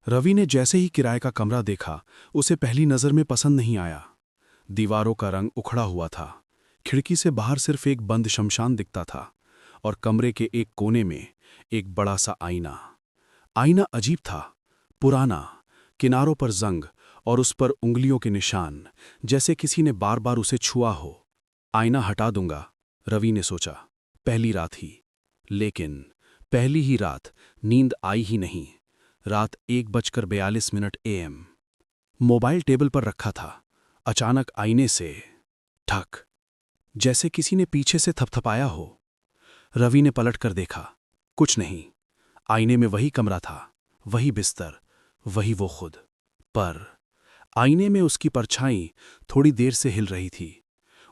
रवि ने जैसे ही किराए का कमरा देखा, उसे पहली नज़र में पसंद नहीं आया। दीवारों का रंग उखड़ा हुआ था, खिड़की से बाहर सिर्फ एक बंद शमशान दिखता था, और कमरे के एक कोने में एक बड़ा सा आईना। आईना अजीब था, पुराना, किनारों पर जंग और उस पर उंगलियों के निशान, जैसे किसी ने बार बार उसे छुआ हो। आईना हटा दूंगा, रवि ने सोचा, पहली रात ही। लेकिन पहली ही रात नींद आई ही नहीं। रात 1:42 AM। मोबाइल टेबल पर रखा था। अचानक आईने से ठक, जैसे किसी ने पीछे से थपथपाया हो। रवि ने पलट कर देखा, कुछ नहीं। आईने में वही कमरा था, वही बिस्तर, वही वो खुद। पर आईने में उसकी परछाई थोड़ी देर से हिल रही थी।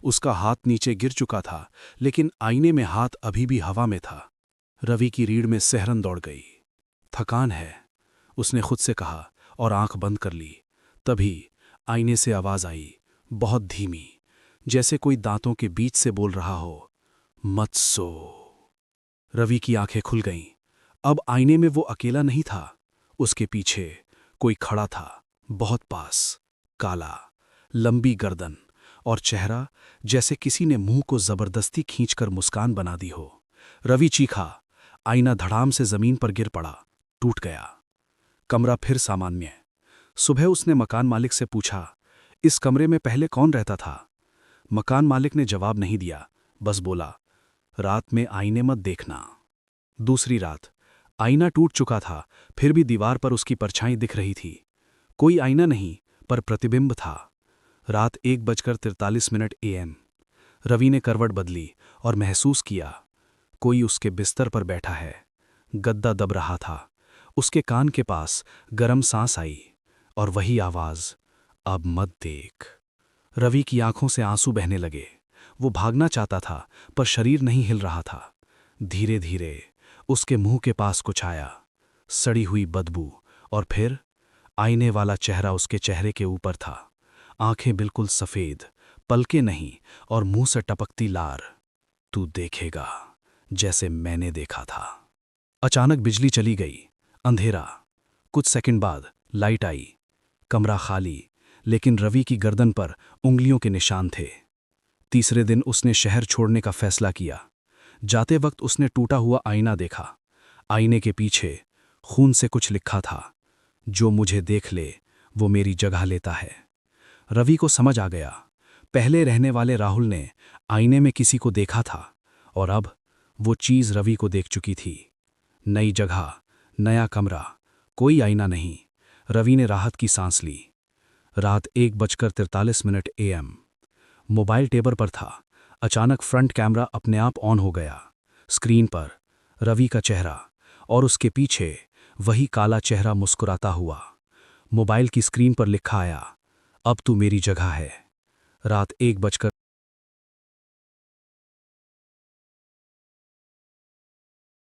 उसका हाथ नीचे गिर चुका था, लेकिन आईने में हाथ अभी भी हवा में था। रवि की रीढ़ में सिहरन दौड़ गई। थकान है, उसने खुद से कहा, और आंख बंद कर ली। तभी आईने से आवाज आई, बहुत धीमी, जैसे कोई दांतों के बीच से बोल रहा हो, मत सो। रवि की आंखें खुल गईं। अब आईने में वो अकेला नहीं था, उसके पीछे कोई खड़ा था, बहुत पास, काला, लंबी गर्दन और चेहरा जैसे किसी ने मुंह को जबरदस्ती खींचकर मुस्कान बना दी हो। रवि चीखा। आईना धड़ाम से जमीन पर गिर पड़ा, टूट गया। कमरा फिर सामान्य। सुबह उसने मकान मालिक से पूछा, इस कमरे में पहले कौन रहता था? मकान मालिक ने जवाब नहीं दिया, बस बोला, रात में आईने मत देखना। दूसरी रात आईना टूट चुका था, फिर भी दीवार पर उसकी परछाई दिख रही थी। कोई आईना नहीं, पर प्रतिबिंब था। रात 1:43 AM। रवि ने करवट बदली और महसूस किया, कोई उसके बिस्तर पर बैठा है। गद्दा दब रहा था। उसके कान के पास गरम सांस आई, और वही आवाज, अब मत देख। रवि की आंखों से आंसू बहने लगे। वो भागना चाहता था, पर शरीर नहीं हिल रहा था। धीरे धीरे उसके मुंह के पास कुछ आया, सड़ी हुई बदबू, और फिर आईने वाला चेहरा उसके चेहरे के ऊपर था। आंखें बिल्कुल सफेद, पलके नहीं, और मुंह से टपकती लार। तू देखेगा जैसे मैंने देखा था। अचानक बिजली चली गई, अंधेरा। कुछ सेकंड बाद लाइट आई। कमरा खाली, लेकिन रवि की गर्दन पर उंगलियों के निशान थे। तीसरे दिन उसने शहर छोड़ने का फैसला किया। जाते वक्त उसने टूटा हुआ आईना देखा। आईने के पीछे खून से कुछ लिखा था, जो मुझे देख ले वो मेरी जगह लेता है। रवि को समझ आ गया, पहले रहने वाले राहुल ने आईने में किसी को देखा था, और अब वो चीज रवि को देख चुकी थी। नई जगह, नया कमरा, कोई आईना नहीं। रवि ने राहत की सांस ली। रात 1:43 AM। मोबाइल टेबल पर था। अचानक फ्रंट कैमरा अपने आप ऑन हो गया। स्क्रीन पर रवि का चेहरा, और उसके पीछे वही काला चेहरा मुस्कुराता हुआ। मोबाइल की स्क्रीन पर लिखा आया, अब तू मेरी जगह है। रात 1:43